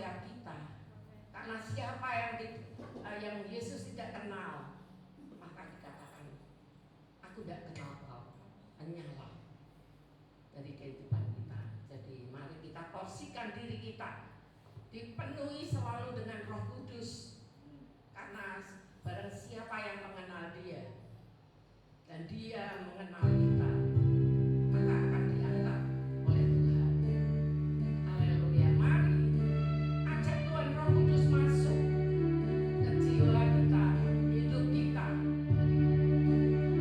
setiap kita. Karena siapa yang Yesus tidak kenal, maka dikatakan, aku tidak kenal kau, hanyalah dari kehidupan kita. Jadi mari kita porsikan diri kita, dipenuhi selalu dengan Roh Kudus. Karena barang siapa yang mengenal Dia dan Dia mengenal kita, maka akan diangkat oleh Tuhan. Haleluya. Mari ajak Tuhan Roh Kudus masuk ke jiwa kita, hidup kita.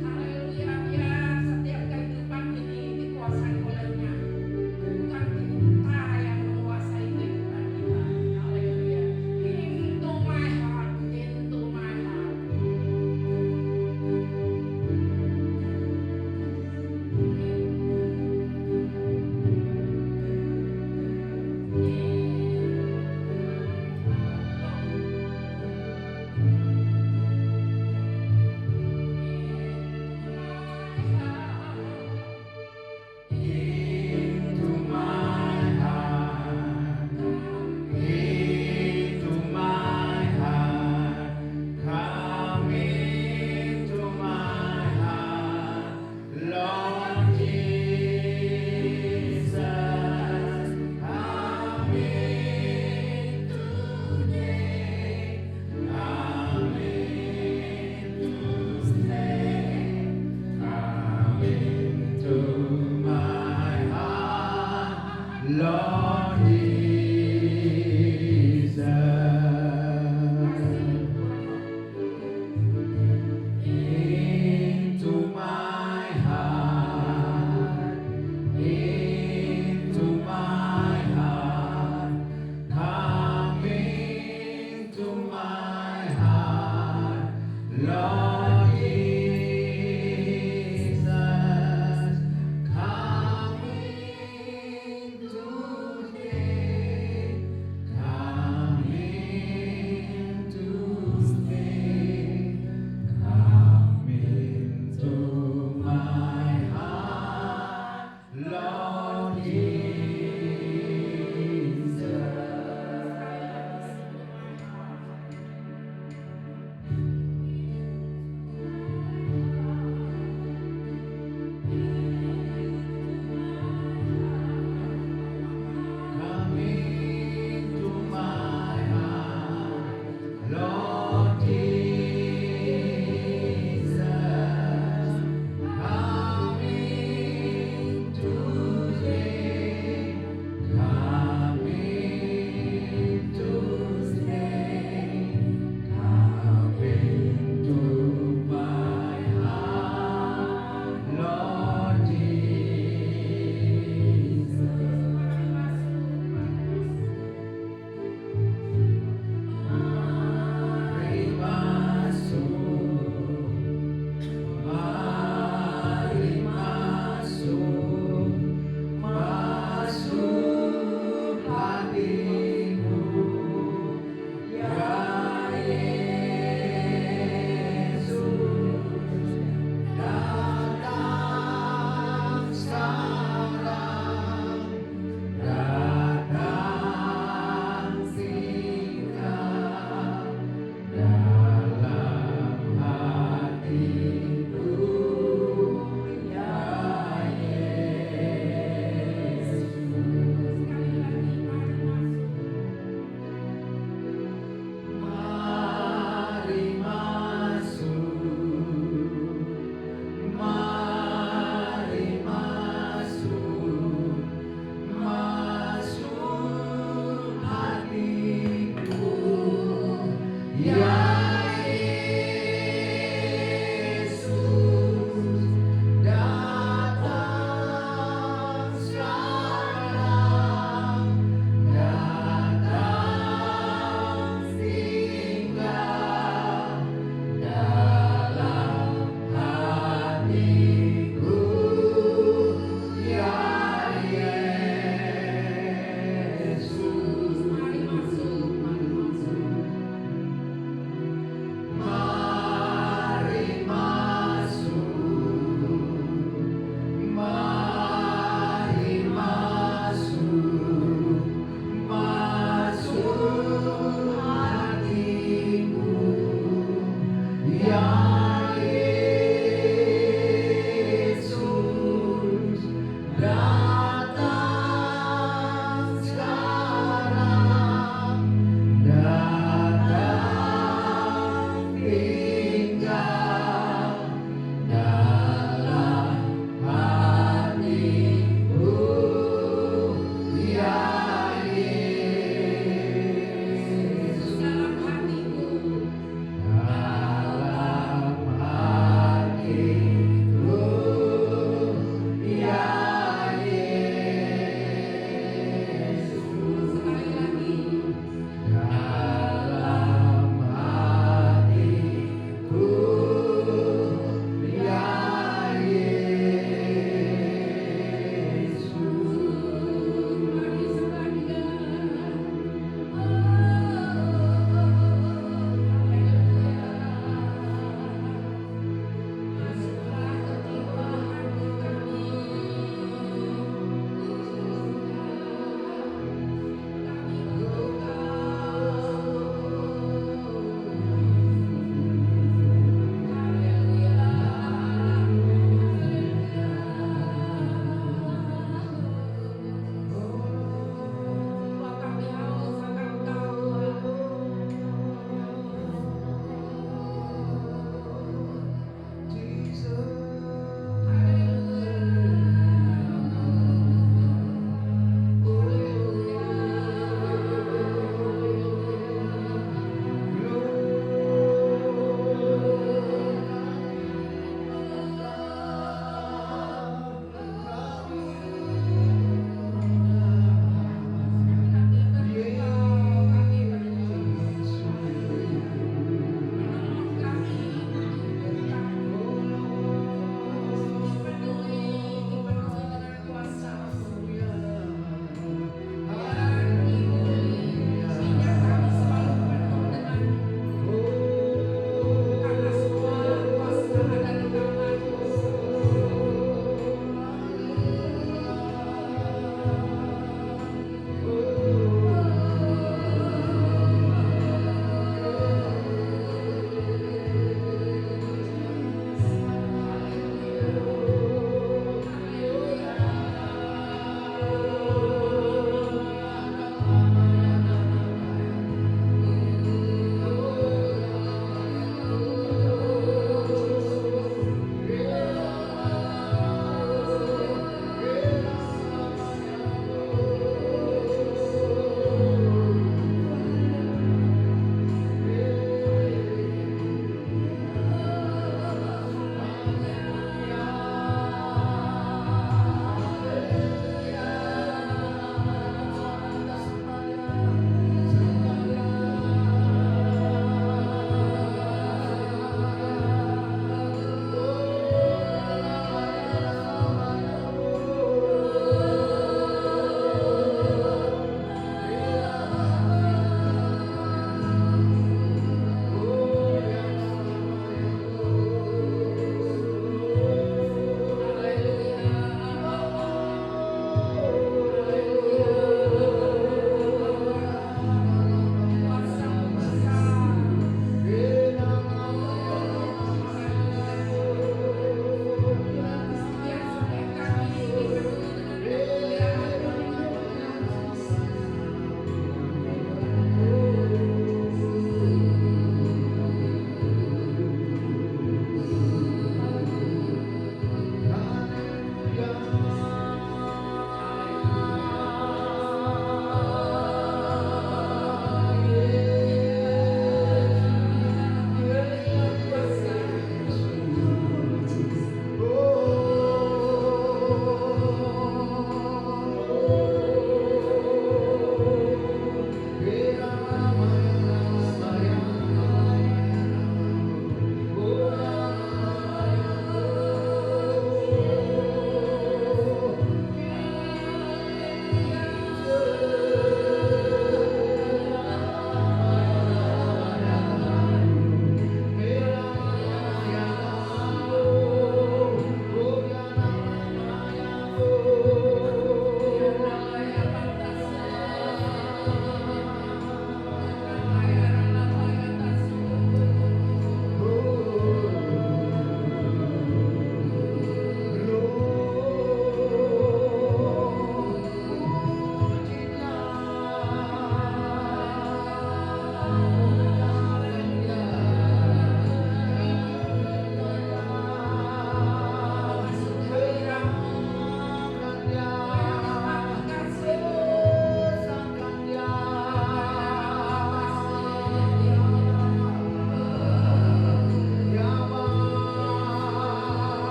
Haleluya. Biar setiap kehidupan ini dikuasai oleh-Nya, bukan kita yang menguasai kehidupan kita. Haleluya. Into my heart, into my heart.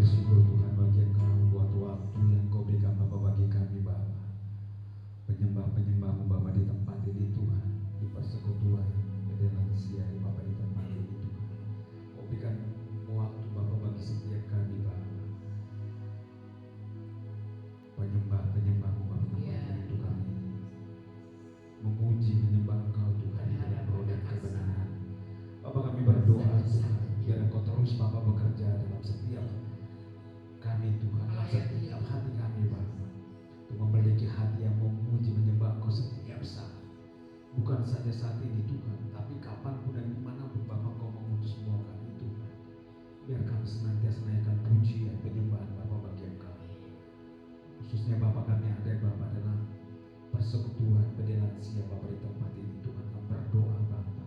bersyukur Tuhan bagi Engkau buat waktu yang Kau berikan Bapa bagi kami Bapa. Penyembah-penyembah-Mu Bapa di tempat ini Tuhan, di persekutuan Gede Lansia Bapa di tempat ini Tuhan. Kau berikan waktu Bapa bagi setiap kami Bapa. Penyembah-penyembah-Mu Bapa di tempat ini Tuhan. Memuji menyembah Engkau Tuhan di dalam roh dan kebenaran. Bapa kami berdoa Tuhan, biar Engkau terus Bapa bekerja dalam setiap kami Tuhan, dalam setiap hati kami Bapa, untuk memiliki hati yang memuji menyembah Engkau setiap saat. Bukan saja saat ini Tuhan, tapi kapanpun dan dimanapun Bapa Engkau mengutus semua kami Tuhan. Biar kami senantiasa naikkan pujian penyembahan Bapa bagi Engkau. Khususnya Bapa kami ada Bapa dalam persekutuan Bedelansia Bapa di tempat ini Tuhan, kami berdoa Bapa.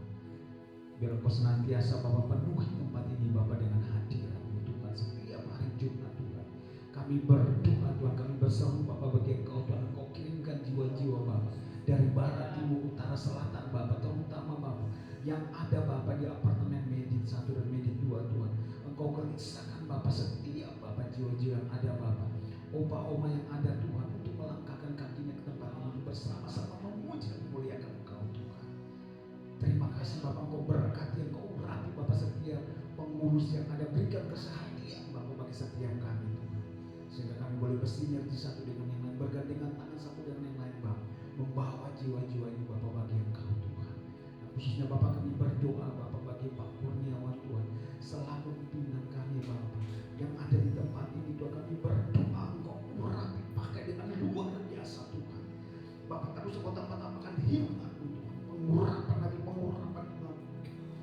Biar Engkau senantiasa Bapa penuhi tempat ini Bapa dengan hadirat-Mu Tuhan setiap hari Jumat Tuhan. Kami berdoa Tuhan, kami berseru Bapa bagi Engkau Tuhan, Engkau kirimkan jiwa-jiwa Bapa dari barat, timur, utara, selatan Bapa, terutama Bapa yang ada Bapa di apartemen Medit 1 dan Medit 2 Tuhan. Engkau gelisahkan Bapa setiap Bapa jiwa-jiwa yang ada Bapa, opa-oma yang ada Tuhan, untuk melangkahkan kakinya ke tempat ini bersama-sama memuji dan memuliakan Engkau Tuhan. Terima kasih Bapak, Engkau berkati, Engkau urapi Bapak setiap pengurus yang ada, berikan kesehatan Bapak bagi setiap kami Tuhan, sehingga kami boleh bersinergi satu dengan yang lain, bergandengan tangan satu dengan yang lain Bapak, membawa jiwa-jiwa ini Bapak bagi Engkau Tuhan. Dan khususnya Bapak kami berdoa Bapak bagi Pak Kurniawan Tuhan, selalu pimpinan kami Bapak yang ada di tempat ini Tuhan, kami berdoa Engkau urapi, pakai dengan luar biasa Tuhan. Bapak terus Engkau tambahkan hikmat Tuhan, pengurapan lagi pengurapan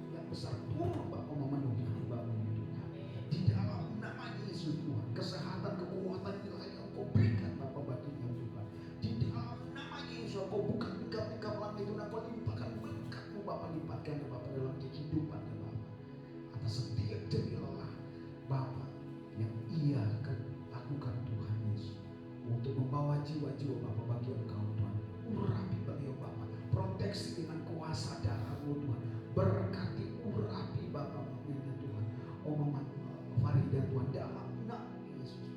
yang besar turun Bapak memenuhi hamba-Mu Tuhan. Di dalam nama Yesus Tuhan, kesehatan, kekuatan yang Engkau berikan Bapak baginya Tuhan. Di dalam nama Yesus Engkau buka tingkap-tingkap langit itu, Engkau limpahkan berkat-Mu Bapak, limpahkan Bapak dalam kehidupan Bapak. Atas setiap jerih lelah Bapak yang ia lakukan Tuhan Yesus untuk membawa jiwa-jiwa Bapak bagi Engkau Tuhan. Urapi beliau Bapak, proteksi dengan kuasa darah-Mu Tuhan, berkati urapi Bapak mobilnya Tuhan, Mama Farida Tuhan, dalam nama Yesus.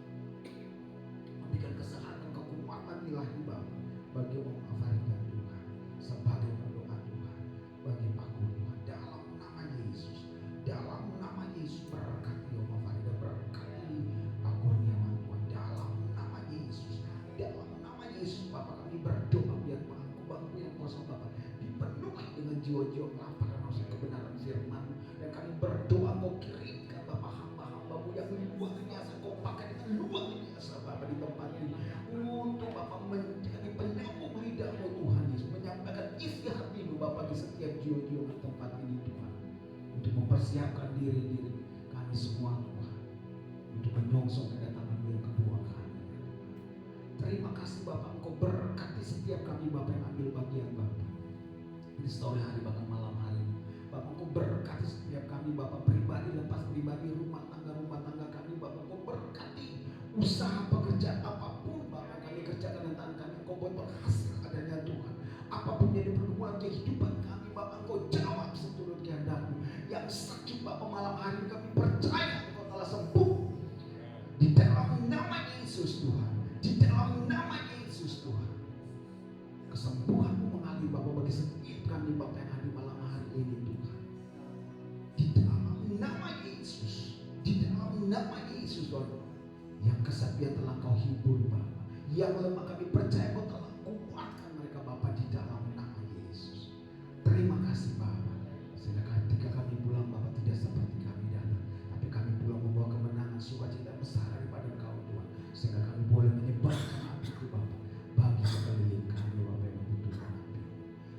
Berikan kesehatan, kekuatan ilahi Bapak bagi Mama Farida Tuhan, sebagai pendoa Tuhan bagi Pak Tuhan, dalam nama Yesus, dalam nama Yesus. Berkati Mama Farida, berkati Pak Kurniawan Tuhan, dalam nama Yesus, dalam nama Yesus. Bapak kami berdoa biar bangku-bangku yang kosong Bapak dipenuhi dengan jiwa-jiwa kelaparan haus kebenaran firman, dan kami berdoa Kau kirimkan Bapak hamba-hamba-Mu yang luar biasa, Kau pakai dengan luar biasa Bapak di tempat ini, untuk Bapak menjadi penyambung lidah-Mu Tuhan Yesus, menyampaikan isi hati-Mu Bapak di setiap jiwa-jiwa di tempat ini Tuhan, untuk mempersiapkan diri kami semua Tuhan, untuk menyongsong kedatangan-Mu yang kedua kali. Terima kasih Bapak, Engkau berkati setiap kami Bapak yang ambil bagian Bapak di sore hari bahkan malam hari ini. Bapak Engkau berkati setiap kami Bapak, pribadi lepas pribadi, rumah tangga kami Bapak. Engkau berkati usaha pekerjaan apapun Bapak kami kerjakan dan tangan kami, Engkau buat berhasil adanya Tuhan. Apapun yang dipergumulan kehidupan kami Bapak, Engkau jawab seturut kehendak-Mu. Yang sakit Bapak malam hari ini kami percaya Engkau telah sembuh di dalam nama Yesus Tuhan, di dalam nama Yesus Tuhan. Kesembuhan-Mu mengalir Bapak bagi setiap kami Bapak yang hadir malam hari ini Tuhan, di dalam nama Yesus, di dalam nama Yesus Tuhan. Yang kesepian telah Kau hibur Bapak, yang lemah kami percaya Kau telah kuatkan mereka Bapak, di dalam nama Yesus. Terima kasih Bapak, sehingga ketika kami pulang Bapak tidak seperti kami datang, tapi kami pulang membawa kemenangan, sukacita besar daripada Engkau Tuhan, sehingga kami boleh menyebarkan api itu Bapak bagi sekeliling kami Bapak yang membutuhkan api.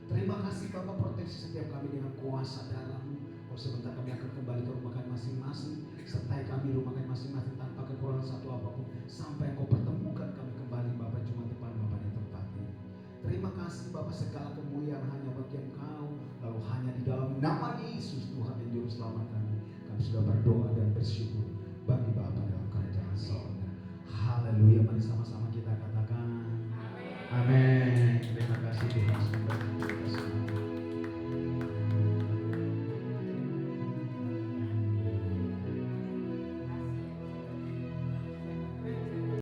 Terima kasih Bapak, proteksi setiap kami dengan kuasa darah-Mu. Kalau sebentar kami akan kembali ke rumah kami masing-masing, sertai kami rumah kami masing-masing tanpa kekurangan satu apapun, sampai Engkau pertemukan kami kembali Bapak Jumat depan Bapak di tempat ini. Terima kasih Bapak, segala kemuliaan hanya bagi Engkau, lalu hanya di dalam nama Yesus Tuhan dan Juru Selamat kami sudah berdoa dan bersyukur.